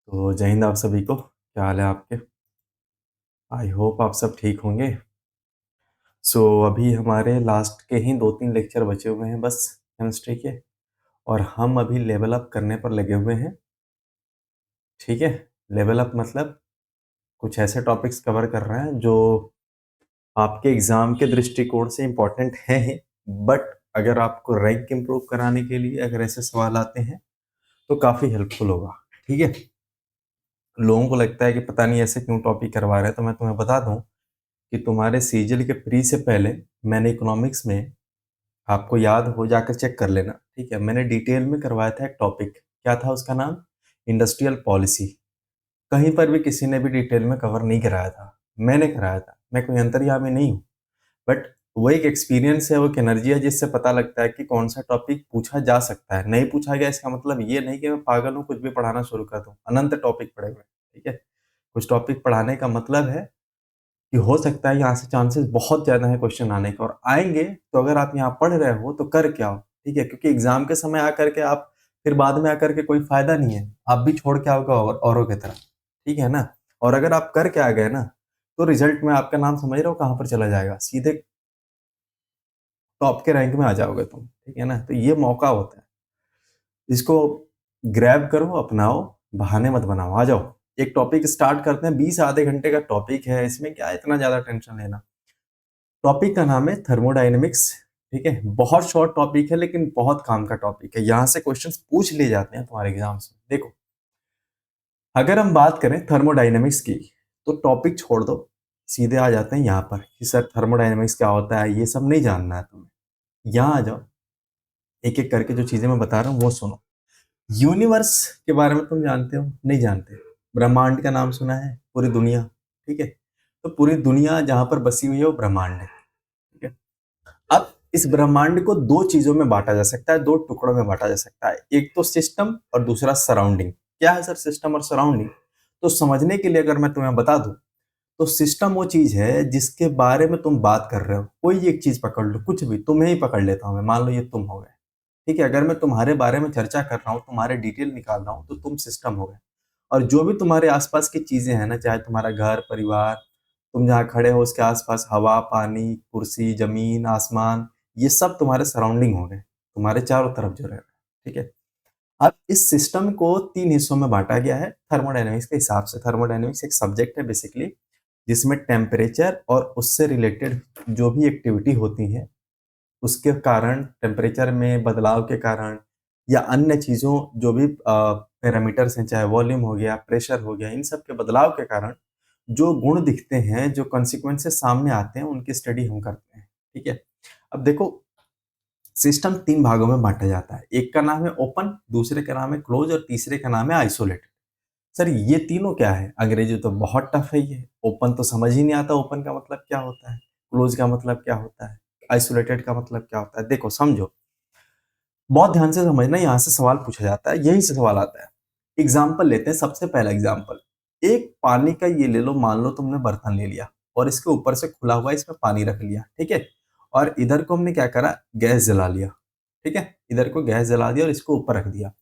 तो जय हिंद आप सभी को। क्या हाल है आपके? आई होप आप सब ठीक होंगे। अभी हमारे लास्ट के ही 2-3 लेक्चर बचे हुए हैं बस केमिस्ट्री के, और हम अभी लेवल अप करने पर लगे हुए हैं। ठीक है? लेवल अप मतलब कुछ ऐसे टॉपिक्स कवर कर रहे हैं जो आपके एग्ज़ाम के दृष्टिकोण से इम्पोर्टेंट हैं ही, बट अगर आपको रैंक इम्प्रूव कराने के लिए अगर ऐसे सवाल आते हैं, तो काफ़ी हेल्पफुल होगा। ठीक है? लोगों को लगता है कि पता नहीं ऐसे क्यों टॉपिक करवा रहे हैं, तो मैं तुम्हें बता दूँ कि तुम्हारे सीजीएल के प्री से पहले मैंने इकोनॉमिक्स में, आपको याद हो जाकर चेक कर लेना, ठीक है? मैंने डिटेल में करवाया था एक टॉपिक, क्या था उसका नाम? Industrial policy. कहीं पर भी किसी ने भी डिटेल में कवर नहीं कराया था, मैंने कराया था। मैं कोई अंतर्यामी नहीं हूँ, बट वो एक एक्सपीरियंस है, वो एक एनर्जी है जिससे पता लगता है कि कौन-सा टॉपिक पूछा जा सकता है। नहीं पूछा गया इसका मतलब ये नहीं कि मैं पागल हूँ, कुछ भी पढ़ाना शुरू कर दूँ। अनंत टॉपिक पड़े हुए हैं, ठीक है? कुछ टॉपिक पढ़ाने का मतलब है कि हो सकता है यहाँ से चांसेस बहुत ज़्यादा है क्वेश्चन आने के, और आएँगे तो अगर आप यहाँ पढ़ रहे हो तो कर क्या आओ, ठीक है? क्योंकि एग्ज़ाम के समय आकर के आप फिर बाद में आकर के कोई फ़ायदा नहीं है, आप भी छोड़ के आओगे औरों की तरह, ठीक है ना? और अगर आप कर के आ गए ना, तो रिज़ल्ट में आपका नाम समझ रहे हो कहाँ पर चला जाएगा? सीधे टॉप के रैंक में आ जाओगे तुम, ठीक है ना? तो ये मौका होता है, इसको ग्रैब करो, अपनाओ, बहाने मत बनाओ, आ जाओ। एक टॉपिक स्टार्ट करते हैं, 20 आधे घंटे का टॉपिक है, इसमें क्या इतना ज़्यादा टेंशन लेना। टॉपिक का नाम है थर्मोडायनेमिक्स, ठीक है? बहुत शॉर्ट टॉपिक है लेकिन बहुत काम का टॉपिक है। यहाँ से क्वेश्चंस पूछ लिए जाते हैं तुम्हारे एग्जाम्स में। देखो, अगर हम बात करें थर्मोडायनेमिक्स की, तो टॉपिक छोड़ दो, सीधे आ जाते हैं यहाँ पर कि सर थर्मोडायनेमिक्स क्या होता है, ये सब नहीं जानना है तुम्हें। यहाँ आ जाओ, एक-एक करके जो चीज़ें मैं बता रहा हूँ वो सुनो। यूनिवर्स के बारे में तुम जानते हो? नहीं जानते। ब्रह्मांड का नाम सुना है? पूरी दुनिया, ठीक है? तो पूरी दुनिया जहाँ पर बसी हुई है वो ब्रह्मांड है, ठीक है? अब इस ब्रह्मांड को 2 चीज़ों में बाँटा जा सकता है, 2 टुकड़ों में बाँटा जा सकता है। एक तो सिस्टम और दूसरा सराउंडिंग। क्या है सर सिस्टम और सराउंडिंग? तो समझने के लिए अगर मैं तुम्हें बता दूँ, तो सिस्टम वो चीज़ है जिसके बारे में तुम बात कर रहे हो। कोई एक चीज़ पकड़ लो, कुछ भी, तुम्हें ही पकड़ लेता हूँ मैं, मान लो ये तुम हो गए, ठीक है? अगर मैं तुम्हारे बारे में चर्चा कर रहा हूँ, तुम्हारे डिटेल निकाल रहा हूँ, तो तुम सिस्टम हो गए। और जो भी तुम्हारे आस-पास की चीज़ें हैं ना, चाहे तुम्हारा घर, परिवार, तुम जहाँ खड़े हो उसके आस-पास हवा, पानी, कुर्सी, ज़मीन, आसमान, ये सब तुम्हारे सराउंडिंग हो गए, तुम्हारे चारों तरफ जो रह रहे हैं, ठीक है? अब इस सिस्टम को 3 हिस्सों में बाँटा गया है थर्मोडायनामिक्स के हिसाब से। थर्मोडायनामिक्स एक सब्जेक्ट है बेसिकली, जिसमें टेम्परेचर और उससे रिलेटेड जो भी एक्टिविटी होती है, उसके कारण, टेम्परेचर में बदलाव के कारण या अन्य चीज़ों जो भी पैरामीटर्स हैं, चाहे वॉल्यूम हो गया, प्रेशर हो गया, इन सब के बदलाव के कारण जो गुण दिखते हैं, जो कॉन्सिक्वेंसेस सामने आते हैं, उनकी स्टडी हम करते हैं, ठीक है? अब देखो, सिस्टम 3 भागों में बाँटा जाता है। एक का नाम है ओपन, दूसरे का नाम है क्लोज़ और तीसरे का नाम है आइसोलेटेड। सर ये तीनों क्या है? अंग्रेजी तो बहुत टफ है ये। ओपन तो समझ ही नहीं आता, ओपन का मतलब क्या होता है? क्लोज़ का मतलब क्या होता है? आइसोलेटेड का मतलब क्या होता है? देखो समझो, बहुत ध्यान से समझना, यहाँ से सवाल पूछा जाता है, यहीं से सवाल आता है। एग्ज़ाम्पल लेते हैं, सबसे पहला एग्ज़ाम्पल, एक पानी का ये ले लो, मान लो तुमने बर्तन ले लिया और इसके ऊपर से खुला हुआ है, इसमें पानी रख लिया, ठीक है? और इधर को हमने क्या करा, गैस जला लिया, ठीक है? इधर को गैस जला दिया और इसको ऊपर रख दिया।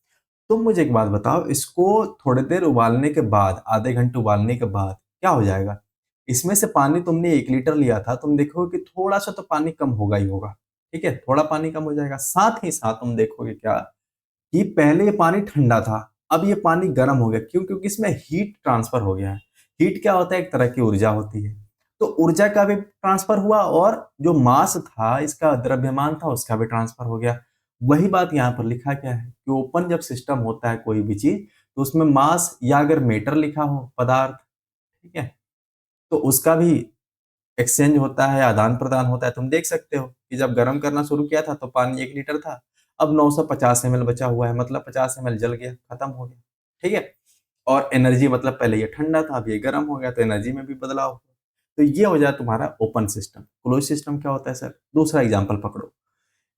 तुम मुझे एक बात बताओ, इसको थोड़ी देर उबालने के बाद, आधे घंटे उबालने के बाद क्या हो जाएगा? इसमें से पानी तुमने 1 लीटर लिया था, तुम देखोगे कि थोड़ा-सा तो पानी कम होगा ही होगा, ठीक है? थोड़ा पानी कम हो जाएगा। साथ ही साथ तुम देखोगे क्या, कि पहले ये पानी ठंडा था, अब ये पानी गर्म हो गया। क्यों? क्योंकि इसमें हीट ट्रांसफर हो गया है। हीट क्या होता है? एक तरह की ऊर्जा होती है। तो ऊर्जा का भी ट्रांसफर हुआ और जो मास था, इसका द्रव्यमान था, उसका भी ट्रांसफर हो गया। वही बात यहाँ पर लिखा क्या है कि ओपन जब सिस्टम होता है कोई भी चीज़, तो उसमें मास या अगर मैटर लिखा हो, पदार्थ, ठीक है? तो उसका भी एक्सचेंज होता है, आदान-प्रदान होता है। तुम देख सकते हो कि जब गरम करना शुरू किया था तो पानी 1 लीटर था, अब 950 एमएल बचा हुआ है, मतलब 50 एमएल जल गया, खत्म हो गया, ठीक है? और एनर्जी मतलब पहले ये ठंडा था, अब ये गरम हो गया, तो एनर्जी में भी बदलाव हुआ। तो ये हो जाए तुम्हारा ओपन सिस्टम। क्लोज़ सिस्टम क्या होता है सर? दूसरा एग्ज़ाम्पल पकड़ो।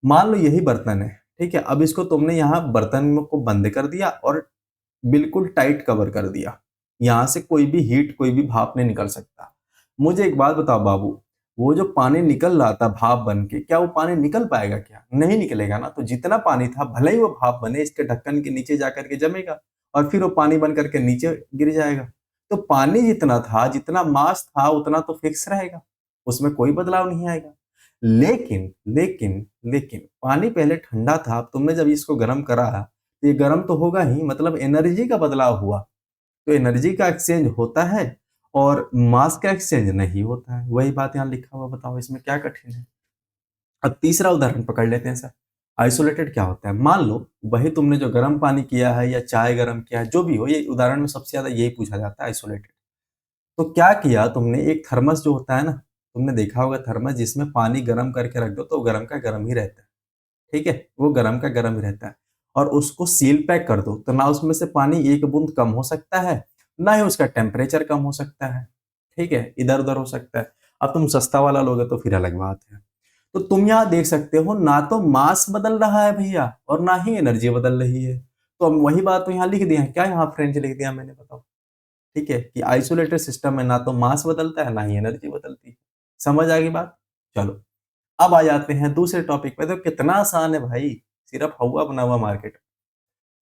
मान लो यही बर्तन है, ठीक है? अब इसको तुमने यहाँ बर्तन को बंद कर दिया और बिल्कुल टाइट कवर कर दिया। यहाँ से कोई भी हीट, कोई भी भाप नहीं निकल सकता। मुझे एक बात बताओ बाबू, वो जो पानी निकल रहा था भाप बन के, क्या वो पानी निकल पाएगा क्या? नहीं निकलेगा ना। तो जितना पानी था, भले ही वो भाप बने, इसके ढक्कन के नीचे जाकर के जमेगा और फिर वो पानी बन करके नीचे गिर जाएगा। तो पानी जितना था, जितना मास था उतना तो फिक्स रहेगा, उसमें कोई बदलाव नहीं आएगा। लेकिन लेकिन लेकिन पानी पहले ठंडा था, अब तुमने जब इसको गर्म करा तो ये गर्म तो होगा ही, मतलब एनर्जी का बदलाव हुआ। तो एनर्जी का एक्सचेंज होता है और मास का एक्सचेंज नहीं होता है, वही बात यहाँ लिखा हुआ। बताओ इसमें क्या कठिन है। अब तीसरा उदाहरण पकड़ लेते हैं सर। आइसोलेटेड क्या होता है, मान लो वही तुमने जो गर्म पानी किया है या चाय गर्म किया है, जो भी हो, ये उदाहरण में सबसे ज्यादा यही पूछा जाता है, आइसोलेटेड। तो क्या किया तुमने, एक थर्मस जो होता है ना, तुमने देखा होगा थर्मस जिसमें पानी गर्म करके रख दो तो गर्म का गर्म ही रहता है, ठीक है, वो गर्म का गर्म ही रहता है। और उसको सील पैक कर दो तो ना उसमें से पानी एक बूंद कम हो सकता है, ना ही उसका टेम्परेचर कम हो सकता है, ठीक है, इधर उधर हो सकता है। अब तुम सस्ता वाला लोगे तो फिर अलग बात है। तो तुम यहाँ देख सकते हो, ना तो मास बदल रहा है भैया और ना ही एनर्जी बदल रही है। तो हम वही बात तो यहाँ लिख दिया है, क्या यहाँ फ्रेंच लिख दिया मैंने, बताओ। ठीक है, कि आइसोलेटेड सिस्टम में ना तो मास बदलता है ना ही एनर्जी बदलती है। समझ आ गई बात। चलो अब आ जाते हैं दूसरे टॉपिक पे। तो कितना आसान है भाई, सिर्फ हवा बना हुआ मार्केट।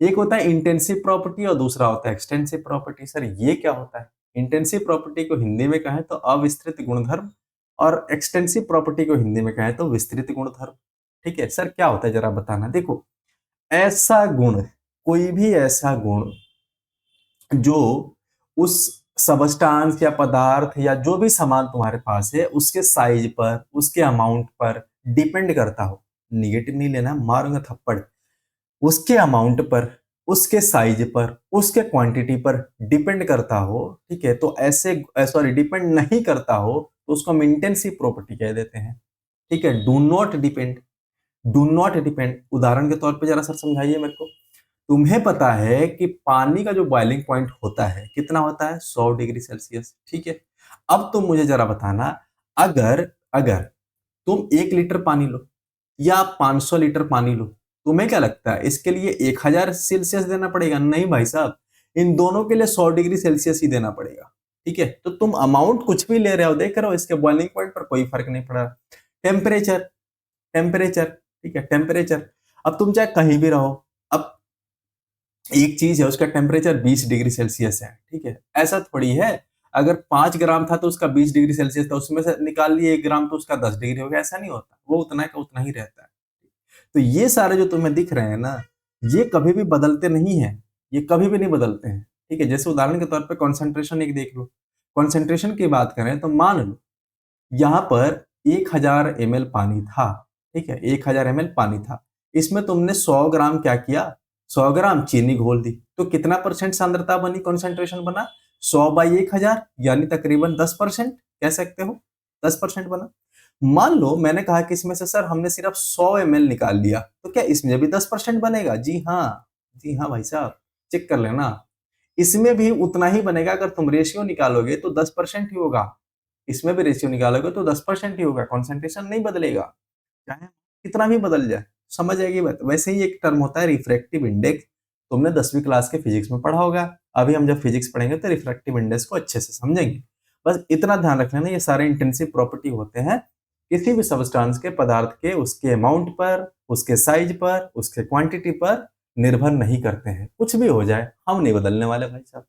एक होता है इंटेंसिव प्रॉपर्टी और दूसरा होता है एक्सटेंसिव प्रॉपर्टी। सर ये क्या होता है। इंटेंसिव प्रॉपर्टी को हिंदी में कहें तो अविस्तृत गुणधर्म, और एक्सटेंसिव प्रॉपर्टी को हिंदी में कहें तो विस्तृत गुणधर्म। ठीक है सर, क्या होता है जरा बताना। देखो, ऐसा गुण, कोई भी ऐसा गुण जो उस सबस्टांस या पदार्थ या जो भी सामान तुम्हारे पास है उसके साइज पर, उसके अमाउंट पर डिपेंड करता हो। निगेटिव नहीं लेना, मारूंगा थप्पड़। उसके अमाउंट पर, उसके साइज पर, उसके क्वांटिटी पर डिपेंड करता हो, ठीक है, तो ऐसे सॉरी डिपेंड नहीं करता हो तो उसको हम इंटेंसिव प्रॉपर्टी कह देते हैं। ठीक है, do not depend, do not depend. उदाहरण के तौर पे जरा सर समझाइए मेरे को। तुम्हें पता है कि पानी का जो बॉइलिंग पॉइंट होता है कितना होता है, 100 डिग्री सेल्सियस, ठीक है। अब तुम मुझे जरा बताना, अगर अगर तुम 1 लीटर पानी लो या 500 लीटर पानी लो, तुम्हें क्या लगता है इसके लिए 1000 सेल्सियस देना पड़ेगा? नहीं भाई साहब, इन दोनों के लिए 100 डिग्री सेल्सियस ही देना पड़ेगा। ठीक है, तो तुम अमाउंट कुछ भी ले रहे हो, देख रहे हो, इसके बॉइलिंग पॉइंट पर कोई फर्क नहीं पड़ रहा। टेम्परेचर, टेम्परेचर, ठीक है, टेम्परेचर। अब तुम चाहे कहीं भी रहो, अब एक चीज है उसका टेम्परेचर 20 डिग्री सेल्सियस है, ठीक है, ऐसा थोड़ी है अगर 5 ग्राम था तो उसका 20 डिग्री सेल्सियस था, उसमें से निकाल लिए 1 ग्राम तो उसका 10 डिग्री हो गया, ऐसा नहीं होता, वो उतना का उतना ही रहता है। तो ये सारे जो तुम्हें दिख रहे हैं ना, ये कभी भी बदलते नहीं है, ये कभी भी नहीं बदलते हैं। ठीक है, जैसे उदाहरण के तौर पे कॉन्सेंट्रेशन एक देख लो। कॉन्सेंट्रेशन की बात करें तो मान लो यहाँ पर 1000 ml पानी था, ठीक है, 1000 ml पानी था, इसमें तुमने 100 ग्राम क्या किया, 100 ग्राम चीनी घोल दी, तो कितना परसेंट सांद्रता बनी, कॉन्सेंट्रेशन बना, 100/1000, यानी तकरीबन 10%, कह सकते हो 10% बना। मान लो मैंने कहा कि इसमें से सर हमने सिर्फ 100 ml निकाल लिया, तो क्या इसमें भी 10% बनेगा? जी हाँ, जी हाँ भाई साहब, चेक कर लेना, इसमें भी उतना ही बनेगा। अगर तुम रेशियो निकालोगे तो 10% ही होगा, इसमें भी रेशियो निकालोगे तो 10% ही होगा, कॉन्सेंट्रेशन नहीं बदलेगा, चाहे कितना भी बदल जाए। समझ आएगी बात। वैसे ही एक टर्म होता है रिफ्रैक्टिव इंडेक्स, तुमने 10वीं क्लास के फिजिक्स में पढ़ा होगा। अभी हम जब फिजिक्स पढ़ेंगे तो रिफ्रैक्टिव इंडेक्स को अच्छे से समझेंगे। बस इतना ध्यान रख लेना, ये सारे इंटेंसिव प्रॉपर्टी होते हैं किसी भी सबस्टांस के, पदार्थ के, उसके अमाउंट पर, उसके साइज पर, उसके क्वांटिटी पर निर्भर नहीं करते हैं। कुछ भी हो जाए हम नहीं बदलने वाले भाई साहब।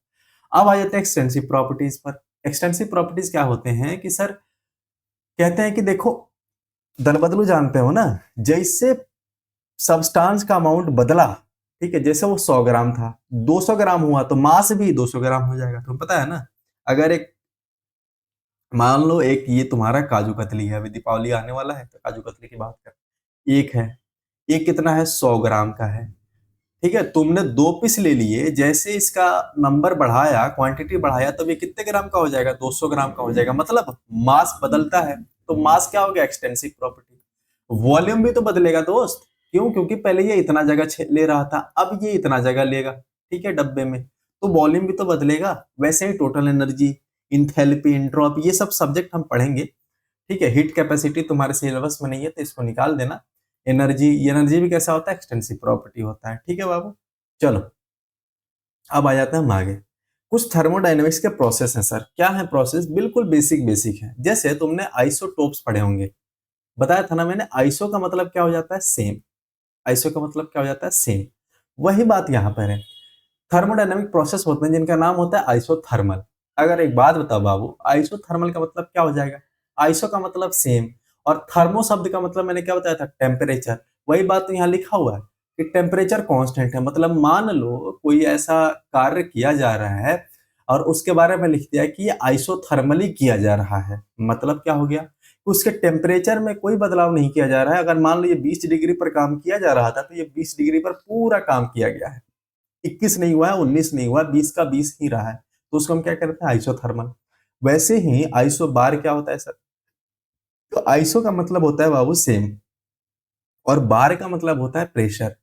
अब आ जाते हैं एक्सटेंसिव प्रॉपर्टीज पर। एक्सटेंसिव प्रॉपर्टीज क्या होते हैं कि सर कहते हैं कि देखो, दल बदलू जानते हो ना, जैसे सब्सटेंस का अमाउंट बदला, ठीक है, जैसे वो 100 ग्राम था 200 ग्राम हुआ तो मास भी 200 ग्राम हो जाएगा। तुम्हें पता है ना, अगर एक, मान लो एक ये तुम्हारा काजू कतली है, अभी दीपावली आने वाला है तो काजू कतली की बात कर, एक है, एक कितना है, 100 ग्राम का है, ठीक है, तुमने 2 पीस ले लिए, जैसे इसका नंबर बढ़ाया, क्वांटिटी बढ़ाया, तब ये कितने ग्राम का हो जाएगा, 200 ग्राम का हो जाएगा। मतलब मास बदलता है तो मास क्या हो गया, एक्सटेंसिव प्रॉपर्टी। वॉल्यूम भी तो बदलेगा दोस्त, क्यों, क्योंकि पहले ये इतना जगह ले रहा था, अब ये इतना जगह लेगा, ठीक है, डब्बे में, तो वॉल्यूम भी तो बदलेगा। वैसे ही टोटल एनर्जी, इंथैल्पी, एंट्रोपी, ये सब सब्जेक्ट हम पढ़ेंगे। ठीक है, हीट कैपेसिटी तुम्हारे सिलेबस में नहीं है तो इसको निकाल देना। एनर्जी, एनर्जी भी कैसा होता है, एक्सटेंसिव प्रॉपर्टी होता है। ठीक है बाबू, चलो अब आ जाते हैं हम आगे। कुछ थर्मोडायनेमिक्स के प्रोसेस हैं सर। क्या है प्रोसेस, बिल्कुल बेसिक बेसिक है। जैसे तुमने आइसोटोप्स पढ़े होंगे, बताया था ना मैंने, आइसो का मतलब क्या हो जाता है, सेम। आइसो का मतलब क्या हो जाता है, सेम। वही बात यहाँ पर है। थर्मोडायनामिक प्रोसेस होते हैं जिनका नाम होता है आइसोथर्मल। अगर एक बात बताओ बाबू, आइसोथर्मल का मतलब क्या हो जाएगा? आइसो का मतलब सेम, और थर्मो शब्द का मतलब मैंने क्या बताया था? टेम्परेचर। वही बात तो यहाँ लिखा हुआ है कि टेम्परेचर कांस्टेंट है। मतलब मान लो कोई ऐसा कार्य किया जा रहा है और उसके बारे में लिख दिया कि ये आइसोथर्मली किया जा रहा है। मतलब क्या हो गया? उसके टेम्परेचर में कोई बदलाव नहीं किया जा रहा है। अगर मान लो ये 20 डिग्री पर काम किया जा रहा था तो ये 20 डिग्री पर पूरा काम किया गया है। 21 नहीं हुआ है, 19 नहीं हुआ है, 20 का 20 ही रहा है। तो उसको हम क्या कहते हैं? आइसोथर्मल। वैसे ही आइसो बार क्या होता है सर? तो आइसो का मतलब होता है बाबू सेम, और बार का मतलब होता है प्रेशर।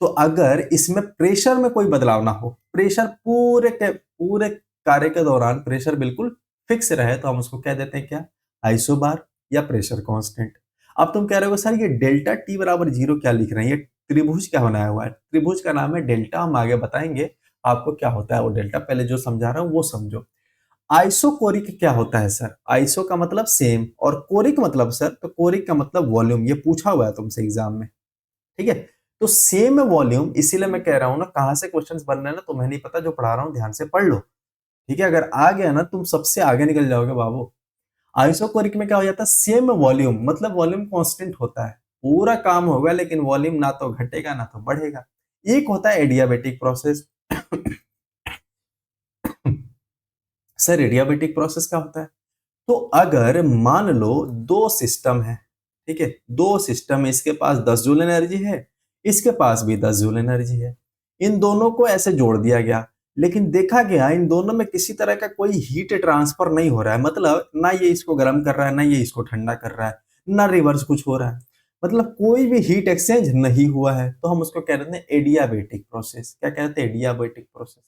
तो अगर इसमें प्रेशर में कोई बदलाव ना हो, प्रेशर पूरे कार्य के दौरान प्रेशर बिल्कुल फिक्स रहे, तो हम उसको कह देते हैं क्या? आइसो बार या प्रेशर कांस्टेंट। अब तुम कह रहे हो सर ये डेल्टा टी बराबर जीरो क्या लिख रहे हैं? ये त्रिभुज क्या बनाया हुआ है? त्रिभुज का नाम है डेल्टा। हम आगे बताएंगे आपको क्या होता है वो डेल्टा। पहले जो समझा रहा हूं वो समझो। आइसोकोरिक क्या होता है सर? आइसो का मतलब सेम, और कोरिक मतलब सर, तो कोरिक का मतलब वॉल्यूम। ये पूछा हुआ है तुमसे एग्जाम में, ठीक है? तो सेम वॉल्यूम, इसीलिए मैं कह रहा हूं ना, कहां से क्वेश्चंस बन रहे हैं ना तुम्हें नहीं पता, जो पढ़ा रहा हूं ध्यान से पढ़ लो, ठीक है? अगर आ गया ना तुम सबसे आगे निकल जाओगे बाबू। आइसोकोरिक में क्या हो जाता है? सेम वॉल्यूम, मतलब वॉल्यूम कांस्टेंट होता है, पूरा काम होगा लेकिन वॉल्यूम ना तो घटेगा ना तो बढ़ेगा। एक होता है adiabatic process. Sir adiabatic process क्या होता है? तो अगर मान लो दो सिस्टम है, ठीक है, दो सिस्टम है, इसके पास 10 जूल एनर्जी है, इसके पास भी 10 जूल एनर्जी है। इन दोनों को ऐसे जोड़ दिया गया, लेकिन देखा गया इन दोनों में किसी तरह का कोई हीट ट्रांसफर नहीं हो रहा है। मतलब ना ये इसको गर्म कर रहा है, ना ये इसको ठंडा कर रहा है, ना रिवर्स कुछ हो रहा है। मतलब कोई भी हीट एक्सचेंज नहीं हुआ है, तो हम उसको कह देते हैं एडियाबेटिक प्रोसेस। क्या कहते हैं? Adiabatic process.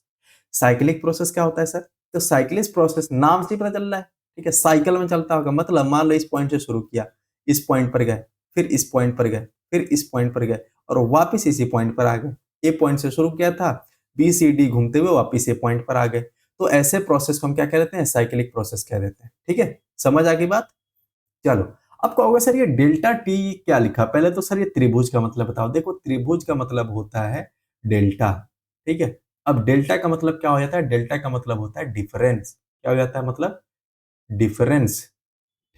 साइक्लिक प्रोसेस क्या होता है सर? तो साइक्लिक प्रोसेस नाम से ही पता चल रहा है, ठीक है, साइकिल में चलता होगा। मतलब मान लो इस पॉइंट से शुरू किया, इस पॉइंट पर गए, फिर इस पॉइंट पर गए, फिर इस पॉइंट पर गए, और वापस इसी पॉइंट पर आ गए। ए पॉइंट से शुरू किया था, बी सी डी घूमते हुए वापस ए पॉइंट पर आ गए। तो ऐसे प्रोसेस को हम क्या कह देते हैं? साइक्लिक प्रोसेस कह देते हैं। ठीक है, समझ आ गई बात? चलो, अब कहोगे सर ये डेल्टा टी क्या लिखा? पहले तो सर ये त्रिभुज का मतलब बताओ। देखो त्रिभुज का मतलब होता है डेल्टा, ठीक है। अब डेल्टा का मतलब क्या हो जाता है? डेल्टा का मतलब होता है डिफरेंस। क्या हो जाता है? मतलब डिफरेंस,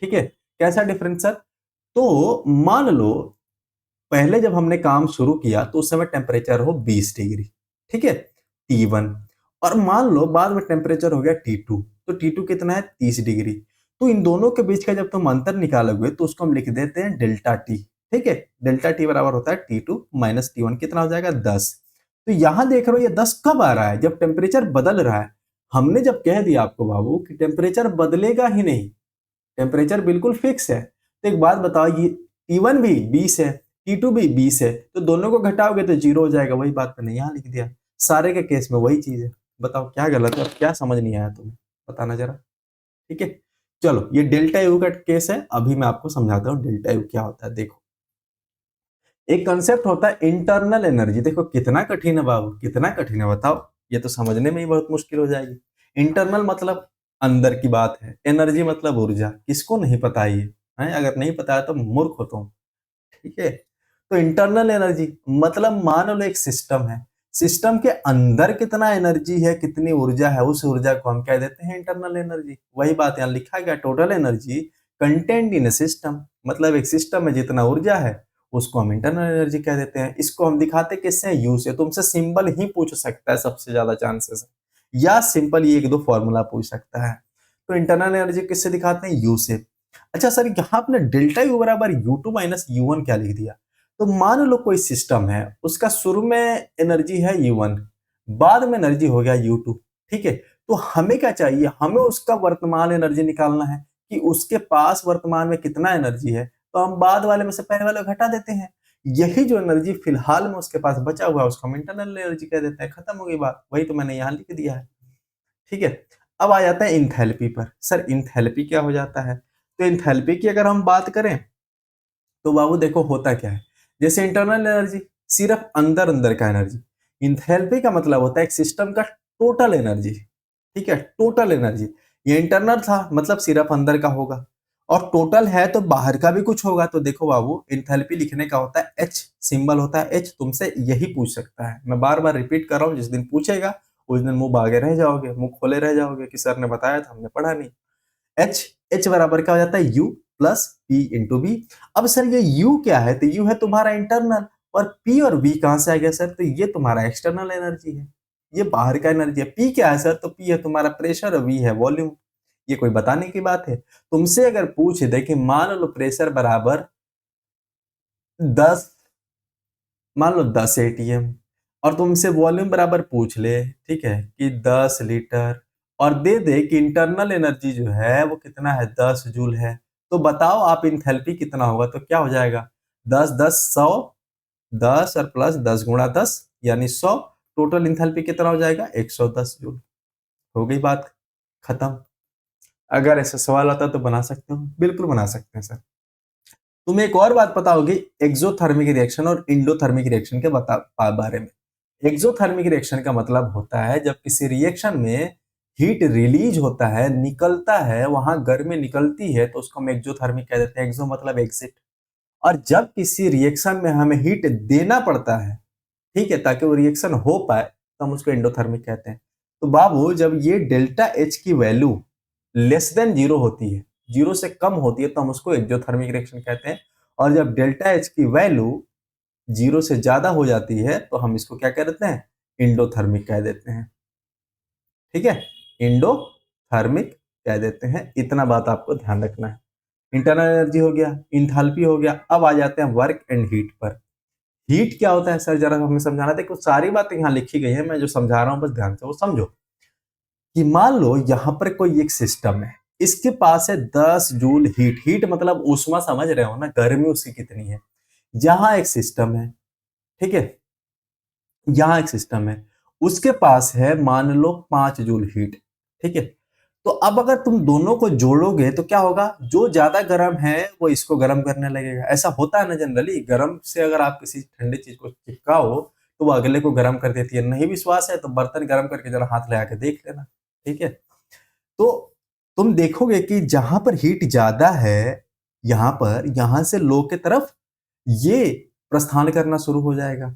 ठीक है। कैसा डिफरेंस सर? तो मान लो पहले जब हमने काम शुरू किया तो उस समय टेम्परेचर हो 20 डिग्री, ठीक है, T1। और मान लो बाद में टेम्परेचर हो गया T2, तो T2 कितना है? 30 डिग्री। तो इन दोनों के बीच का जब तुम अंतर निकालोगे तो उसको हम लिख देते हैं डेल्टा टी, ठीक है। डेल्टा टी बराबर होता है T2 माइनस T1। कितना हो जाएगा? 10। तो यहां देख रहे हो ये 10 कब आ रहा है? जब टेम्परेचर बदल रहा है। हमने जब कह दिया आपको बाबू कि टेम्परेचर बदलेगा ही नहीं, टेम्परेचर बिल्कुल फिक्स है, तो एक बात बताओ, ये T1 भी 20 है, T2 भी 20 है, तो दोनों को घटाओगे तो जीरो हो जाएगा। वही बात मैंने यहाँ लिख दिया। सारे के केस में वही चीज है। बताओ क्या गलत है और क्या समझ नहीं आया तुम्हें? बताना जरा, ठीक है। चलो, ये डेल्टा यू का केस है, अभी मैं आपको समझाता हूँ डेल्टा यू क्या होता है। देखो, एक कंसेप्ट होता है इंटरनल एनर्जी। देखो कितना कठिन है बाबू, कितना कठिन है बताओ। ये तो समझने में ही बहुत मुश्किल हो जाएगी। इंटरनल मतलब अंदर की बात है, एनर्जी मतलब ऊर्जा। किसको नहीं पता ये है? अगर नहीं पता है तो मूर्ख हो तुम, ठीक है। तो इंटरनल एनर्जी मतलब मान लो एक सिस्टम है, सिस्टम के अंदर कितना एनर्जी है, कितनी ऊर्जा है, उस ऊर्जा को हम कह देते हैं इंटरनल एनर्जी। वही बात यहाँ लिखा गया, total energy content in A system. मतलब एक सिस्टम में जितना ऊर्जा है उसको हम इंटरनल एनर्जी कह देते हैं। इसको हम दिखाते किससे? यू से। तुमसे सिंबल ही पूछ सकता है सबसे ज्यादा चांसेस है, या सिंपल ये एक दो फॉर्मूला पूछ सकता है। तो इंटरनल एनर्जी किससे दिखाते हैं? यू से। अच्छा सर, यहाँ आपने डेल्टा यू बराबर u two minus u one क्या लिख दिया? तो मान लो कोई सिस्टम है, उसका शुरू में एनर्जी है यू वन, बाद में एनर्जी हो गया यू टू, ठीक है। तो हमें क्या चाहिए? हमें उसका वर्तमान एनर्जी निकालना है कि उसके पास वर्तमान में कितना एनर्जी है। तो हम बाद वाले में से पहले वाले को घटा देते हैं। यही जो एनर्जी फिलहाल में उसके पास बचा हुआ है उसको हम इंटरनल एनर्जी कह देते हैं। खत्म हो गई बात। वही तो मैंने यहाँ लिख दिया है, ठीक है। अब आ जाता है इंथैल्पी पर। सर इंथैल्पी क्या हो जाता है? तो इंथैल्पी की अगर हम बात करें तो बाबू देखो होता क्या है। जैसे इंटरनल एनर्जी सिर्फ अंदर अंदर का एनर्जी, इंथैल्पी का मतलब होता है एक सिस्टम का टोटल एनर्जी, ठीक है, टोटल एनर्जी। ये इंटरनल था मतलब सिर्फ अंदर का होगा, और टोटल है तो बाहर का भी कुछ होगा। तो देखो बाबू, इंथैल्पी लिखने का होता है एच, सिंबल होता है एच। तुमसे यही पूछ सकता है, मैं बार बार रिपीट कर रहा हूँ, जिस दिन पूछेगा उस दिन मुंह भागे रह जाओगे, मुंह खोले रह जाओगे कि सर ने बताया था, हमने पढ़ा नहीं। एच एच बराबर क्या हो जाता है, u plus p into b. अब सर ये यू क्या है, तो यू है तुम्हारा इंटरनल, और पी और वी कहां से आ गया सर, तो ये तुम्हारा एक्सटर्नल एनर्जी है, ये बाहर का एनर्जी है। पी क्या है सर, तो पी है तुम्हारा प्रेशर और वी है वॉल्यूम। ये कोई बताने की बात है। तुमसे अगर पूछ दे कि मान लो प्रेशर बराबर 10, मान लो 10 एटीएम, और तुमसे वॉल्यूम बराबर पूछ ले, ठीक है, कि 10 लीटर, और दे दे कि इंटरनल एनर्जी जो है वो कितना है, 10 जूल है, तो बताओ आप इंथैल्पी कितना होगा, तो क्या हो जाएगा, 10 10 100, 10 और प्लस 10 गुणा 10 यानी 100, टोटल इंथैल्पी कितना हो जाएगा, 110 जूल। हो गई बात खत्म। अगर ऐसा सवाल आता तो बना सकते हो, बिल्कुल बना सकते हैं सर। तुम्हें एक और बात पता होगी एक्सोथर्मिक रिएक्शन और इंडोथर्मिक रिएक्शन के बारे में। एक्सोथर्मिक रिएक्शन का मतलब होता है जब किसी रिएक्शन में हीट रिलीज होता है, निकलता है, वहां गर्मी निकलती है, तो उसको हम एक्सोथर्मिक कह देते हैं। एक्सो मतलब एग्जिट। और जब किसी रिएक्शन में हमें हीट देना पड़ता है, ठीक है, ताकि वो रिएक्शन हो पाए, तो हम उसको एंडोथर्मिक कहते हैं। तो बाबू जब ये डेल्टा एच की वैल्यू लेस देन जीरो होती है, जीरो से कम होती है, तो हम उसको एक्सोथर्मिक रिएक्शन कहते हैं। और जब डेल्टा एच की वैल्यू जीरो से ज्यादा हो जाती है, तो हम इसको क्या कह देते हैं, इंडोथर्मिक कह देते हैं। ठीक है, इंडोथर्मिक कह देते हैं। इतना बात आपको ध्यान रखना है। इंटरनल एनर्जी हो गया, इंथैल्पी हो गया। अब आ जाते हैं वर्क एंड हीट पर। हीट क्या होता है सर, जरा हमें समझाना था। कुछ सारी बातें यहाँ लिखी गई है, मैं जो समझा रहा हूँ बस ध्यान से वो समझो। कि मान लो यहाँ पर कोई एक सिस्टम है, इसके पास है 10 जूल हीट। हीट मतलब ऊष्मा, समझ रहे हो ना, गर्मी उसकी कितनी है। यहाँ एक सिस्टम है, ठीक है, यहाँ एक सिस्टम है, उसके पास है मान लो 5 जूल हीट, ठीक है। तो अब अगर तुम दोनों को जोड़ोगे तो क्या होगा, जो ज्यादा गर्म है वो इसको गर्म करने लगेगा। ऐसा होता है ना जनरली, गर्म से अगर आप किसी ठंडी चीज को चिपकाओ तो वो अगले को गर्म कर देती है। नहीं विश्वास है तो बर्तन गर्म करके जरा हाथ लगा के देख लेना, ठीक है। तो तुम देखोगे कि जहां पर हीट ज्यादा है, यहां पर, यहां से लो के तरफ ये प्रस्थान करना शुरू हो जाएगा।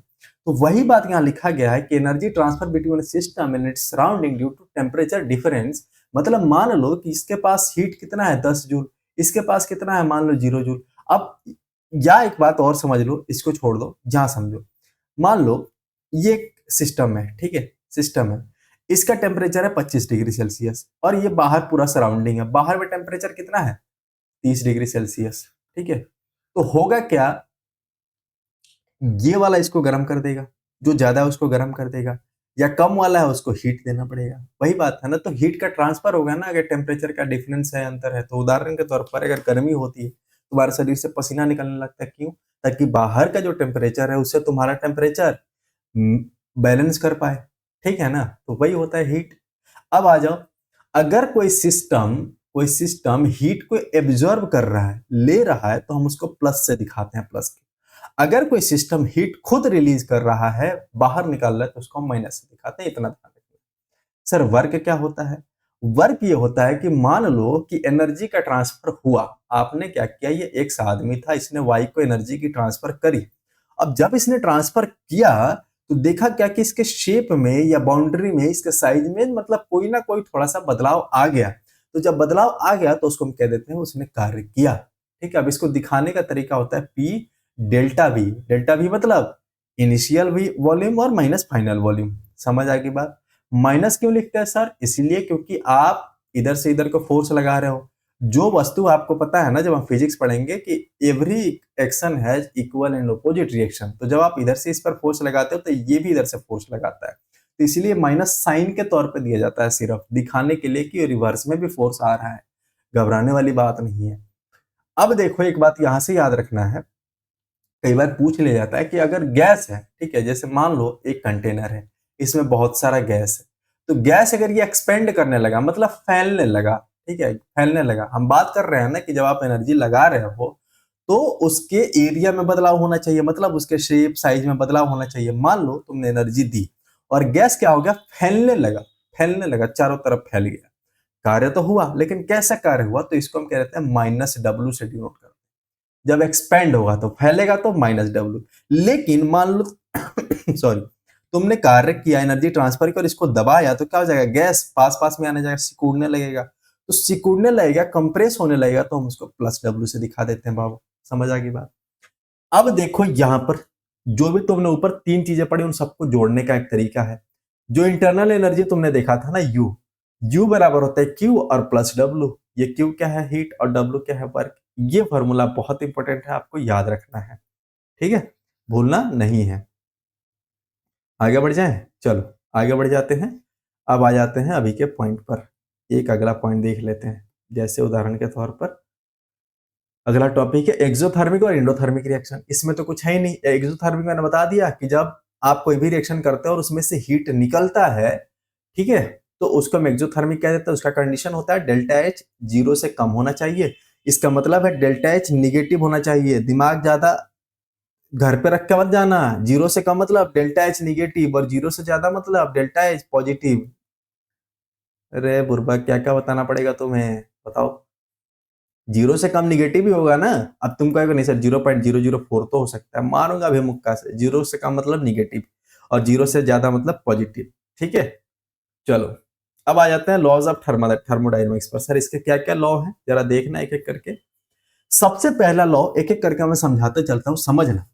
तो वही बात यहां लिखा गया है कि energy transfer between system and its surrounding due to temperature difference. मतलब मान लो कि इसके पास हीट कितना है, 10 जूल, इसके पास कितना है, मान लो 0 जूल। अब या एक बात और समझ लो, इसको छोड़ दो, जहां समझो। मान लो ये सिस्टम है, ठीक है, सिस्टम है, इसका टेम्परेचर है 25 डिग्री सेल्सियस, और ये बाहर पूरा सराउंडिंग है। बाहर में टेम्परेचर कितना है, 30 डिग्री सेल्सियस, ठीक है। तो होगा क्या, ये वाला इसको गर्म कर देगा, जो ज्यादा है उसको गर्म कर देगा, या कम वाला है उसको हीट देना पड़ेगा। वही बात है ना, तो हीट का ट्रांसफर होगा ना, अगर टेम्परेचर का डिफरेंस है, अंतर है। तो उदाहरण के तौर पर अगर गर्मी होती है, तुम्हारे शरीर से पसीना निकलने लगता है, क्यों, ताकि बाहर का जो टेम्परेचर है उससे तुम्हारा टेम्परेचर बैलेंस कर पाए, ठीक है ना। तो वही होता है हीट। अब आ जाओ, अगर कोई सिस्टम हीट को एब्जॉर्ब कर रहा है, ले रहा है, तो हम उसको प्लस से दिखाते हैं, प्लस। अगर कोई सिस्टम हीट खुद रिलीज कर रहा है, बाहर निकाल रहा है, तो उसको हम माइनस से दिखाते हैं। इतना ध्यान रखिए। सर वर्क क्या होता है, वर्क ये होता है कि मान लो कि एनर्जी का ट्रांसफर हुआ, आपने क्या किया, ये एक आदमी था, इसने वाई को एनर्जी की ट्रांसफर करी। अब जब इसने ट्रांसफर किया तो देखा क्या कि इसके शेप में या बाउंड्री में, इसके साइज में, मतलब कोई ना कोई थोड़ा सा बदलाव आ गया। तो जब बदलाव आ गया तो उसको हम कह देते हैं उसने कार्य किया, ठीक है। अब इसको दिखाने का तरीका होता है P delta we. Delta we मतलब इनिशियल भी वॉल्यूम और माइनस फाइनल वॉल्यूम। समझ आ गई बात। माइनस क्यों लिखते हैं सर, इसलिए क्योंकि आप इधर से इधर को फोर्स लगा रहे हो। जो वस्तु, आपको पता है ना, जब हम फिजिक्स पढ़ेंगे कि every action has equal and opposite reaction, तो जब आप इधर से इस पर फोर्स लगाते हो तो ये भी इधर से फोर्स लगाता है। तो इसलिए माइनस साइन के तौर पे दिया जाता है, सिर्फ दिखाने के लिए कि रिवर्स में भी फोर्स आ रहा है। घबराने वाली बात नहीं है। अब देखो, एक बात यहां से याद रखना है, कई बार पूछ लिया जाता है कि अगर गैस है, ठीक है, जैसे मान लो एक कंटेनर है, इसमें बहुत सारा गैस है, तो गैस अगर ये एक्सपेंड करने लगा, मतलब फैलने लगा, ठीक है, फैलने लगा। हम बात कर रहे हैं ना कि जब आप एनर्जी लगा रहे हो तो उसके एरिया में बदलाव होना चाहिए, मतलब उसके शेप साइज में बदलाव होना चाहिए। मान लो तुमने एनर्जी दी और गैस क्या हो गया, फैलने लगा, फैलने लगा, चारों तरफ फैल गया। कार्य तो हुआ, लेकिन कैसा कार्य हुआ, तो इसको हम कह देते हैं माइनस डब्ल्यू से डिनोट करते हैं। जब एक्सपेंड होगा तो फैलेगा तो माइनस डब्ल्यू। लेकिन मान लो सॉरी, तुमने कार्य किया, एनर्जी ट्रांसफर की और इसको दबाया तो क्या हो जाएगा, गैस पास पास में आने जाएगा, सिकुड़ने लगेगा। तो सिकुड़ने लगेगा, कंप्रेस होने लगेगा, तो हम उसको प्लस डब्ल्यू से दिखा देते हैं बाबू। समझ आ गई बात। अब देखो यहां पर जो भी तुमने ऊपर तीन चीजें पढ़ी उन सबको जोड़ने का एक तरीका है। जो इंटरनल एनर्जी तुमने देखा था ना, यू, यू बराबर होता है क्यू और प्लस डब्ल्यू। ये क्यू क्या है, हीट, और डब्ल्यू क्या है, वर्क। ये फॉर्मूला बहुत इंपॉर्टेंट है, आपको याद रखना है, ठीक है, भूलना नहीं है। आगे बढ़ जाएं, चलो आगे बढ़ जाते हैं। अब आ जाते हैं अभी के पॉइंट पर। एक अगला पॉइंट देख लेते हैं, जैसे उदाहरण के तौर पर अगला टॉपिक है एक्सोथर्मिक और एंडोथर्मिक रिएक्शन। इसमें तो कुछ है ही नहीं। एक्सोथर्मिक मैंने बता दिया कि जब आप कोई भी रिएक्शन करते हो और उसमें से हीट निकलता है, ठीक है, तो उसको हम एक्सोथर्मिक कह देते हैं। उसका कंडीशन होता है डेल्टा एच 0 से कम होना चाहिए। इसका मतलब है डेल्टा एच निगेटिव होना चाहिए। दिमाग ज्यादा घर पे रख के मत जाना। 0 से कम मतलब डेल्टा एच निगेटिव, और 0 से ज्यादा मतलब डेल्टा एच पॉजिटिव। अरे बुर्बक, क्या क्या बताना पड़ेगा तुम्हें, बताओ। 0 से कम निगेटिव ही होगा ना। अब तुम कहोगे नहीं सर 0.004 तो हो सकता है, मारूंगा भी मुक्का से। 0 से कम मतलब निगेटिव, और 0 से ज्यादा मतलब पॉजिटिव, ठीक है। चलो अब आ जाते हैं लॉज ऑफ थर्मोडायनेमिक्स पर। सर इसके क्या क्या लॉ हैं, जरा देखना एक एक करके। सबसे पहला लॉ एक एक करके मैं समझाते चलता हूं, समझना।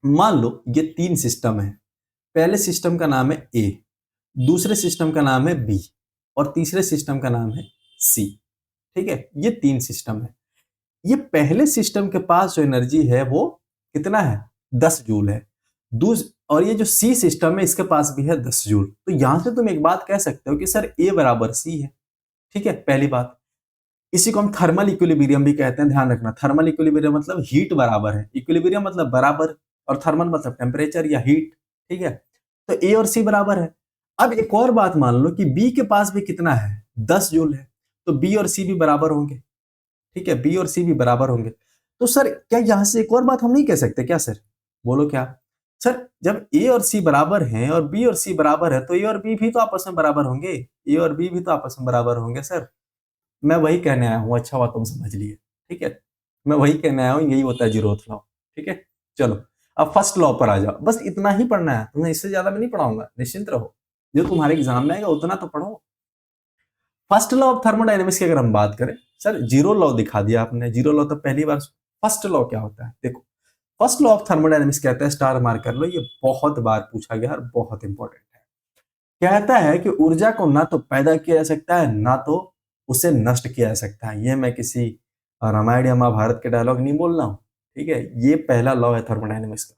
मान लो ये तीन सिस्टम है। पहले सिस्टम का नाम है ए, दूसरे सिस्टम का नाम है बी, और तीसरे सिस्टम का नाम है सी, ठीक है। ये तीन सिस्टम है। ये पहले सिस्टम के पास जो एनर्जी है वो कितना है, 10 जूल है। और ये जो सी सिस्टम है इसके पास भी है 10 जूल। तो यहां से तुम एक बात कह सकते हो कि सर ए बराबर सी है, ठीक है, पहली बात। इसी को हम थर्मल इक्विलिब्रियम भी कहते हैं, ध्यान रखना। थर्मल इक्विलिब्रियम मतलब हीट बराबर है, इक्विलिब्रियम मतलब बराबर, और थर्मल मतलब टेम्परेचर या हीट, ठीक है। तो ए और सी बराबर है। अब एक और बात मान लो कि बी के पास भी कितना है, 10 जूल है, तो बी और सी भी बराबर होंगे, ठीक है, बी और सी भी बराबर होंगे। तो सर क्या यहां से एक और बात हम नहीं कह सकते क्या सर, बोलो क्या। सर जब ए और सी बराबर हैं और बी और सी बराबर है, तो ए और बी भी तो आपस में बराबर होंगे, ए और बी भी तो आपस में बराबर होंगे सर। मैं वही कहने आया हूँ, अच्छा हुआ तुम समझ लिए, ठीक है। मैं वही कहने आया हूँ, यही होता है जीरोथ लॉ, ठीक है। चलो अब फर्स्ट लॉ पर आ जाओ। बस इतना ही पढ़ना है तुम्हें, इससे ज्यादा मैं नहीं पढ़ाऊंगा, निश्चिंत रहो। जो तुम्हारे एग्जाम में आएगा उतना तो पढ़ो। फर्स्ट लॉ ऑफ थर्मोडायनेमिक्स की अगर हम बात करें, सर जीरो लॉ दिखा दिया आपने, जीरो लॉ तो पहली बार। फर्स्ट लॉ क्या होता है, देखो। फर्स्ट लॉ ऑफ थर्मोडायनेमिक्स कहता है, स्टार मार्क कर लो, ये बहुत बार पूछा गया और बहुत इंपॉर्टेंट है। कहता है कि ऊर्जा को ना तो पैदा किया जा सकता है, ना तो उसे नष्ट किया जा सकता है। ये मैं किसी रामायण या महाभारत के डायलॉग नहीं बोल रहा हूँ, ठीक है। ये पहला लॉ है थर्मोडायनेमिक्स का,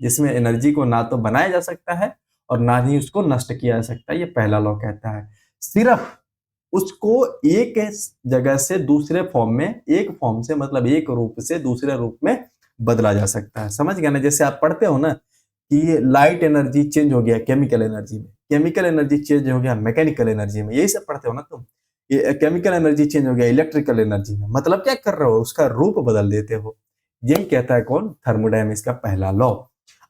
जिसमें एनर्जी को ना तो बनाया जा सकता है और ना ही उसको नष्ट किया जा सकता है। ये पहला लॉ कहता है। सिर्फ उसको एक जगह से दूसरे फॉर्म में, एक फॉर्म से मतलब एक रूप से दूसरे रूप में बदला जा सकता है। समझ गया ना। जैसे आप पढ़ते हो ना कि लाइट एनर्जी चेंज हो गया केमिकल एनर्जी में, केमिकल एनर्जी चेंज हो गया मैकेनिकल एनर्जी में, यही सब पढ़ते हो ना तुम। ये केमिकल एनर्जी चेंज हो गया इलेक्ट्रिकल एनर्जी में, मतलब क्या कर रहे हो, उसका रूप बदल देते हो। यही कहता है कौन, थर्मोडायनेमिक्स का पहला लॉ।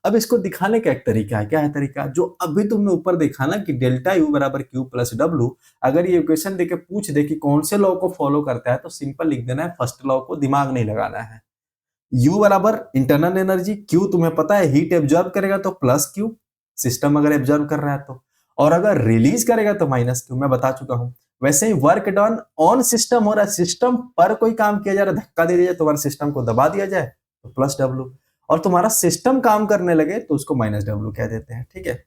अब इसको दिखाने का एक तरीका है, क्या है तरीका, जो अभी तुमने ऊपर देखा ना कि डेल्टा यू बराबर क्यू प्लस डब्ल्यू। अगर ये इक्वेशन देके पूछ दे कि कौन से लॉ को फॉलो करता है, तो सिंपल लिख देना है फर्स्ट लॉ को, दिमाग नहीं लगाना है। यू बराबर इंटरनल एनर्जी, क्यू तुम्हें पता है हीट एब्जॉर्ब करेगा तो प्लस क्यू, सिस्टम अगर एब्जॉर्ब कर रहा है तो, और अगर रिलीज करेगा तो माइनस क्यू, मैं बता चुका हूं। वैसे ही वर्क डन ऑन सिस्टम हो रहा है, सिस्टम पर कोई काम किया जा रहा है, धक्का दे दिया जाए, तुम्हारे सिस्टम को दबा दिया जाए तो प्लस डब्ल्यू, और तुम्हारा सिस्टम काम करने लगे तो उसको माइनस डब्ल्यू कह देते हैं, ठीक है।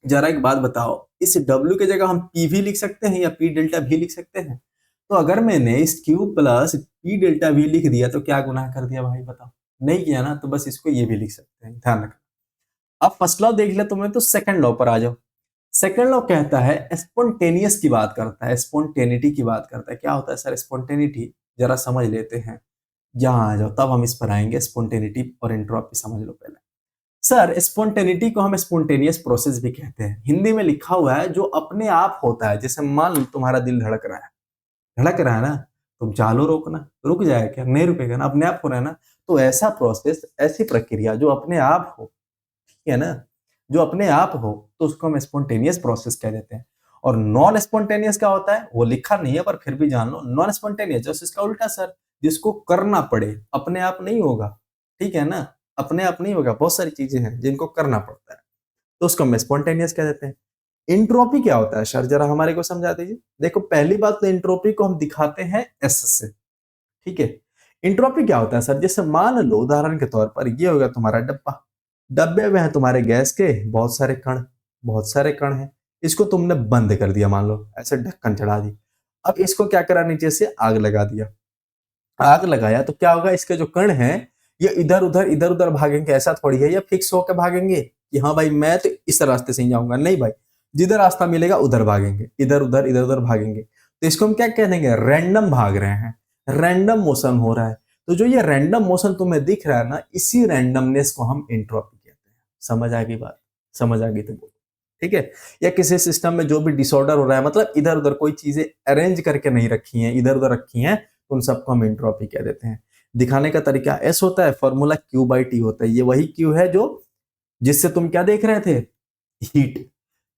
जरा एक बात बताओ, इस डब्ल्यू की जगह हम पी भी लिख सकते हैं या पी डेल्टा भी लिख सकते हैं। तो अगर मैंने इस क्यू प्लस पी डेल्टा भी लिख दिया तो क्या गुनाह कर दिया भाई, बताओ। नहीं किया ना, तो बस इसको ये भी लिख सकते हैं, ध्यान रखना। अब फर्स्ट लॉ देख लिया तुमने, तो सेकंड लॉ पर आ जाओ। सेकंड लॉ कहता है, स्पॉन्टेनियस की बात करता है, स्पॉन्टेनिटी की बात करता है। क्या होता है सर स्पॉन्टेनिटी, जरा समझ लेते हैं। यहाँ आ जाओ, तब हम इस पर आएंगे। स्पॉन्टेनिटी और एंट्रोपी समझ लो पहले। सर स्पॉन्टेनिटी को हम स्पॉन्टेनियस प्रोसेस भी कहते हैं। हिंदी में लिखा हुआ है जो अपने आप होता है। जैसे मान लो तुम्हारा दिल धड़क रहा है, धड़क रहा है ना, तुम चालू रोकना, रुक जाएगा क्या, नहीं रुकेगा ना, अपने आप हो रहा है ना। तो ऐसा प्रोसेस, ऐसी प्रक्रिया जो अपने आप हो, ठीक है ना, जो अपने आप हो, तो उसको हम स्पॉन्टेनियस प्रोसेस कह देते हैं। और नॉन स्पॉन्टेनियस क्या होता है, वो लिखा नहीं है पर फिर भी जान लो। नॉन स्पॉन्टेनियस जैसे इसका उल्टा सर, जिसको करना पड़े, अपने आप नहीं होगा, ठीक है ना, अपने आप नहीं होगा। बहुत सारी चीजें हैं जिनको करना पड़ता है। तो उसको हम स्पॉन्टेनियस कह देते हैं। इंट्रोपी क्या होता है सर, जरा हमारे को समझा दीजिए। देखो पहली बात तो इंट्रोपी को हम दिखाते हैं एस से, ठीक है। इंट्रोपी क्या होता है सर, जैसे मान लो उदाहरण के तौर पर ये होगा तुम्हारा डब्बा, डब्बे में है तुम्हारे गैस के बहुत सारे कण, बहुत सारे कण हैं। इसको तुमने बंद कर दिया, मान लो ऐसे ढक्कन चढ़ा दी। अब इसको क्या करा, नीचे से आग लगा दिया। आग लगाया तो क्या होगा, इसके जो कण हैं ये इधर उधर भागेंगे। ऐसा थोड़ी है ये फिक्स होकर भागेंगे कि हाँ भाई मैं तो इस रास्ते से ही जाऊंगा, नहीं भाई, जिधर रास्ता मिलेगा उधर भागेंगे, इधर उधर भागेंगे। तो इसको हम क्या कहेंगे, रैंडम भाग रहे हैं, रैंडम मोशन हो रहा है। तो जो ये रैंडम मोशन तुम्हें दिख रहा है ना, इसी रैंडमनेस को हम एंट्रोपी कहते हैं। समझ आ गई बात, समझ आ गई तो बोलो, ठीक है। या किसी सिस्टम में जो भी डिसऑर्डर हो रहा है, मतलब इधर उधर कोई चीजें अरेंज करके नहीं रखी हैं, इधर उधर रखी हैं, उन सबको हम एंट्रोपी कह देते हैं। दिखाने का तरीका एस होता है, फॉर्मूला क्यू बाई टी होता है। ये वही क्यू है जो जिससे तुम क्या देख रहे थे, हीट।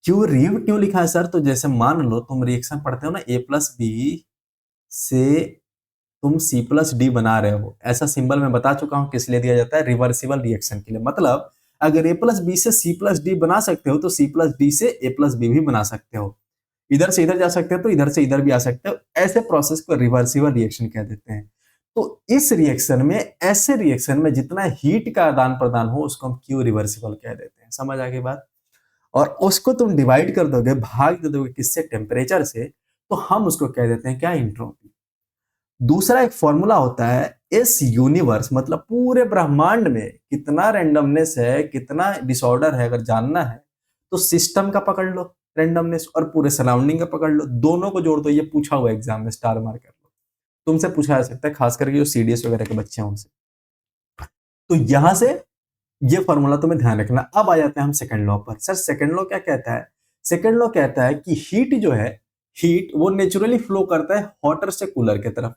क्यू रिव क्यों लिखा है सर, तो जैसे मान लो तुम रिएक्शन पढ़ते हो ना, ए प्लस बी से तुम सी प्लस डी बना रहे हो, ऐसा सिंबल मैं बता चुका हूं किस लिए दिया जाता है, रिवर्सिबल रिएक्शन के लिए। मतलब अगर ए प्लस बी से सी प्लस डी बना सकते हो तो सी प्लस डी से ए प्लस बी भी बना सकते हो। इधर से इधर जा सकते हो तो इधर से इधर भी आ सकते हो। ऐसे प्रोसेस को रिवर्सिबल रिएक्शन कह देते हैं। तो इस रिएक्शन में, ऐसे रिएक्शन में जितना हीट का आदान प्रदान हो उसको हम क्यू रिवर्सिबल कह देते हैं। समझ आ गई बात। और उसको तुम डिवाइड कर दोगे, भाग दे दोगे किससे, टेम्परेचर से, तो हम उसको कह देते हैं क्या, इंट्रोपी। दूसरा एक फॉर्मूला होता है, इस यूनिवर्स मतलब पूरे ब्रह्मांड में कितना रैंडमनेस है, कितना डिसऑर्डर है, अगर जानना है तो सिस्टम का पकड़ लो रैंडमनेस, और पूरे सराउंडिंग का पकड़ लो, दोनों को जोड़ दो। ये पूछा हुआ एग्जाम में, स्टार मार्क कर लो, तुमसे पूछा जा सकता है, खास करके जो सीडीएस वगैरह के बच्चे हैं उनसे। तो यहां से ये फॉर्मूला तुम्हें ध्यान रखना। अब आ जाते हैं हम सेकंड लॉ पर। सर सेकंड लॉ क्या कहता है, सेकंड लॉ कहता है कि हीट जो है, हीट वो नेचुरली फ्लो करता है हॉटर से कूलर की तरफ।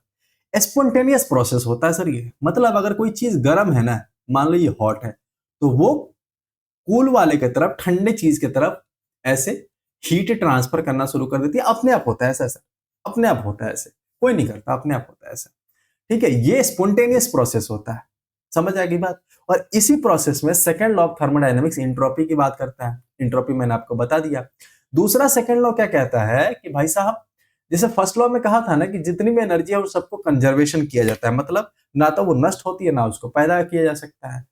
स्पॉन्टेनियस प्रोसेस होता है सर ये। मतलब अगर कोई चीज गर्म है ना, मान लो ये हॉट है, तो वो कूल वाले की तरफ, ठंडे चीज की तरफ ऐसे हीट ट्रांसफर करना शुरू कर देती है। अपने आप होता है ऐसा सर, अपने आप होता है ऐसे, कोई नहीं करता, अपने आप होता है ऐसा, ठीक है। ये स्पॉन्टेनियस प्रोसेस होता है। समझ आ गई बात। और इसी प्रोसेस में second law of thermodynamics entropy की बात करता है। इंट्रोपी मैंने आपको बता दिया। दूसरा सेकंड लॉ क्या कहता है कि भाई साहब, जैसे फर्स्ट लॉ में कहा था ना कि जितनी भी एनर्जी है वो सबको कंजर्वेशन किया जाता है, मतलब ना तो वो नष्ट होती है ना उसको पैदा किया जा सकता है।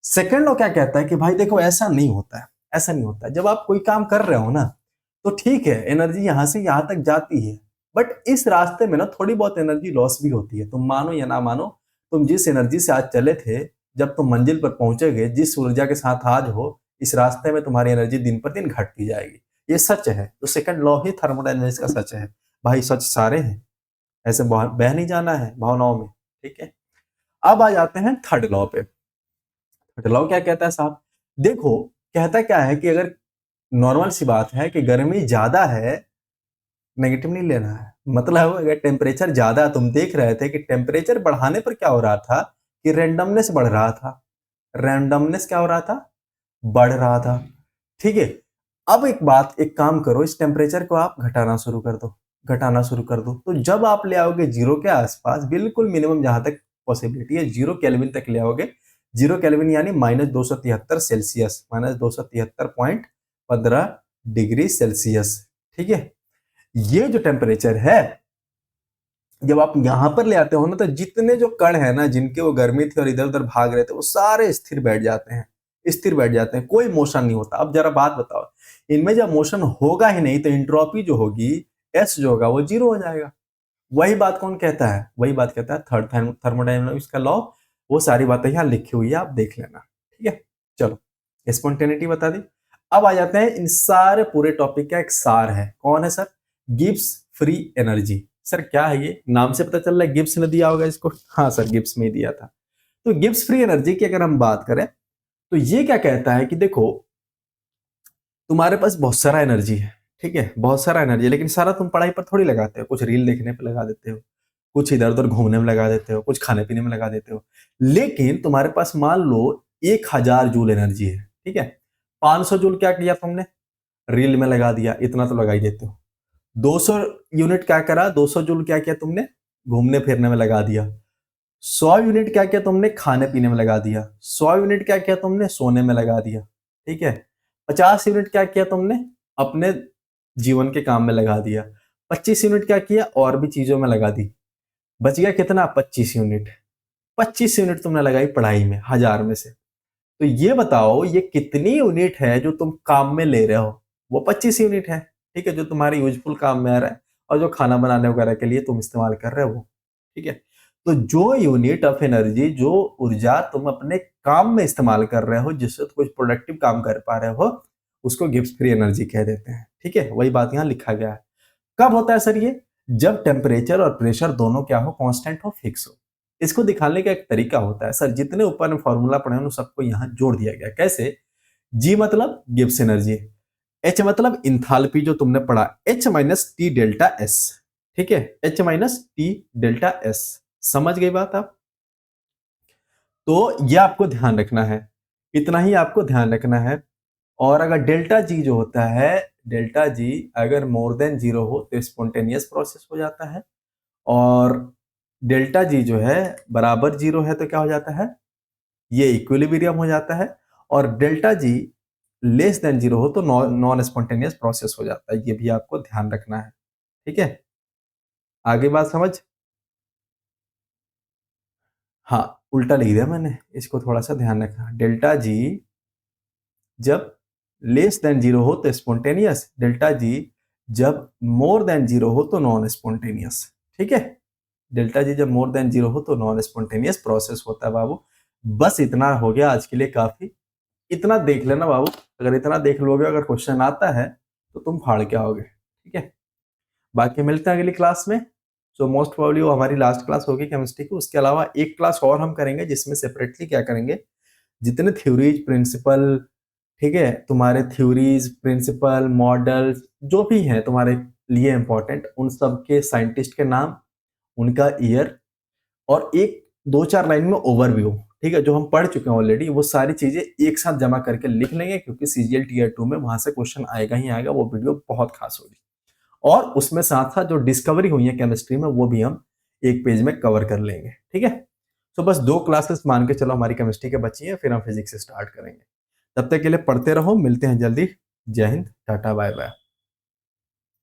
सेकंड लॉ क्या कहता है कि भाई देखो ऐसा नहीं होता है, ऐसा नहीं होता है। जब आप कोई काम कर रहे हो ना, तो ठीक है एनर्जी यहां से यहां तक जाती है, बट इस रास्ते में ना थोड़ी बहुत एनर्जी लॉस भी होती है। तुम मानो या ना मानो, तुम जिस एनर्जी से आज चले थे, जब तुम मंजिल पर पहुंचोगे, जिस ऊर्जा के साथ आज हो, इस रास्ते में तुम्हारी एनर्जी दिन पर दिन घटती जाएगी। ये सच है। तो सेकंड लॉ ही थर्मोडायनेमिक्स का सच है। भाई सच सारे हैं, ऐसे बह नहीं जाना है भावनाओं में, ठीक है। अब आ जाते हैं थर्ड लॉ पे। थर्ड लॉ क्या कहता है साहब, देखो कहता क्या है कि अगर नॉर्मल सी बात है कि गर्मी ज्यादा है, नेगेटिव नहीं लेना है, मतलब अगर टेम्परेचर ज्यादा, तुम देख रहे थे कि टेम्परेचर बढ़ाने पर क्या हो रहा था कि रैंडमनेस बढ़ रहा था, रैंडमनेस क्या हो रहा था, बढ़ रहा था, ठीक है। अब एक बात, एक काम करो, इस टेम्परेचर को आप घटाना शुरू कर दो, घटाना शुरू कर दो। तो जब आप ले आओगे जीरो के आसपास, बिल्कुल मिनिमम जहां तक पॉसिबिलिटी है, 0 केल्विन तक ले आओगे। 0 केल्विन यानी -273 सेल्सियस, -273.15 डिग्री सेल्सियस, ठीक है। ये जो टेम्परेचर है, जब आप यहां पर ले आते हो ना, तो जितने जो कण है ना, जिनके वो गर्मी थी और इधर उधर भाग रहे थे, वो सारे स्थिर बैठ जाते हैं, स्थिर बैठ जाते हैं, कोई मोशन नहीं होता। अब जरा बात बताओ, इनमें जब मोशन होगा ही नहीं तो इंट्रोपी जो होगी, एस जो होगा वो जीरो हो जाएगा। वही बात कौन कहता है, वही बात कहता है थर्ड थर्मोडायनेमिक्स का लॉ। वो सारी बातें यहाँ लिखी हुई है, आप देख लेना, ठीक है। चलो स्पॉन्टेनिटी बता दी। अब आ जाते हैं, इन सारे पूरे टॉपिक का एक सार है, कौन है sir, Gibbs free energy. Sir क्या है ये, नाम से पता चल रहा है गिब्स ने दिया होगा इसको। हाँ सर, गिब्स में ही दिया था। तो गिब्स फ्री एनर्जी की अगर हम बात करें, तो ये क्या कहता है कि देखो तुम्हारे पास बहुत सारा एनर्जी है, ठीक है, बहुत सारा एनर्जी, लेकिन सारा तुम पढ़ाई पर थोड़ी लगाते हो। कुछ रील देखने पर लगा देते हो, कुछ इधर उधर घूमने में लगा देते हो, कुछ खाने पीने में लगा देते हो। लेकिन तुम्हारे पास मान लो 1000 जूल एनर्जी है, ठीक है। 500 जूल क्या किया तुमने, रील में लगा दिया, इतना तो लगा ही देते हो। 200 यूनिट क्या करा, 200 जूल क्या किया तुमने, घूमने फिरने में लगा दिया। 100 यूनिट क्या किया तुमने, खाने पीने में लगा दिया। 100 यूनिट क्या किया तुमने, सोने में लगा दिया, ठीक है। 50 यूनिट क्या किया तुमने? अपने जीवन के काम में लगा दिया। 25 यूनिट क्या किया? और भी चीजों में लगा दी। बच गया कितना? 25 यूनिट। 25 यूनिट तुमने लगाई पढ़ाई में 1000 में से। तो ये बताओ ये कितनी यूनिट है जो तुम काम में ले रहे हो? वो 25 यूनिट है। ठीक है, जो तुम्हारे यूजफुल काम में आ रहा है और जो खाना बनाने वगैरह के लिए तुम इस्तेमाल कर रहे हो वो। ठीक है, तो जो यूनिट ऑफ एनर्जी, जो ऊर्जा तुम अपने काम में इस्तेमाल कर रहे हो, जिससे तुम कुछ प्रोडक्टिव काम कर पा रहे हो, उसको गिब्स फ्री एनर्जी कह देते हैं। ठीक है, वही बात यहाँ लिखा गया है। कब होता है सर ये? जब टेम्परेचर और प्रेशर दोनों क्या हो? कांस्टेंट हो, फिक्स हो। इसको दिखाने का एक तरीका होता है सर, जितने ऊपर में फॉर्मूला पढ़े उन सबको यहाँ जोड़ दिया गया। कैसे? जी मतलब गिब्स एनर्जी, एच मतलब इंथाल्पी जो तुमने पढ़ा, H minus T delta S. ठीक है, H minus T delta S. समझ गई बात आप? तो यह आपको ध्यान रखना है, इतना ही आपको ध्यान रखना है। और अगर डेल्टा जी जो होता है, डेल्टा जी अगर मोर देन जीरो हो तो स्पॉन्टेनियस प्रोसेस हो जाता है, और डेल्टा जी जो है बराबर जीरो है तो क्या हो जाता है? ये इक्विलिब्रियम हो जाता है। और delta G less than zero हो तो नॉन स्पॉन्टेनियस प्रोसेस हो जाता है। ये भी आपको ध्यान रखना है। ठीक है, आगे बात समझ? हाँ, उल्टा लिख दिया मैंने, इसको थोड़ा सा ध्यान रखना। डेल्टा जी जब लेस देन जीरो हो तो स्पॉन्टेनियस, डेल्टा जी जब मोर देन जीरो हो तो नॉन स्पॉन्टेनियस। ठीक है, डेल्टा जी जब मोर देन जीरो हो तो नॉन स्पॉन्टेनियस प्रोसेस होता है बाबू। बस इतना हो गया आज के लिए काफी। इतना देख लेना बाबू, अगर इतना देख लोगे, अगर क्वेश्चन आता है तो तुम फाड़ के आओगे। ठीक है, बाकी मिलते हैं अगली क्लास में। सो मोस्ट प्रोबेबली वो हमारी लास्ट क्लास होगी केमिस्ट्री की। उसके अलावा एक क्लास और हम करेंगे जिसमें सेपरेटली क्या करेंगे, जितने थ्योरीज प्रिंसिपल, ठीक है, तुम्हारे थ्योरीज प्रिंसिपल मॉडल जो भी हैं तुम्हारे लिए इंपॉर्टेंट, उन सब के साइंटिस्ट के नाम, उनका ईयर, और एक दो चार लाइन में ओवरव्यू। ठीक है, जो हम पढ़ चुके हैं ऑलरेडी, वो सारी चीजें एक साथ जमा करके लिख लेंगे, क्योंकि सीजीएल टीयर 2 में वहां से क्वेश्चन आएगा ही आएगा। वो वीडियो बहुत खास होगी, और उसमें साथ साथ जो डिस्कवरी हुई है केमिस्ट्री में वो भी हम एक पेज में कवर कर लेंगे। ठीक है, तो बस 2 क्लासेस मान के चलो हमारी केमिस्ट्री के बची हैं, फिर हम फिजिक्स से स्टार्ट करेंगे। तब तक के लिए पढ़ते रहो, मिलते हैं जल्दी। जय हिंद, टाटा, बाय बाय।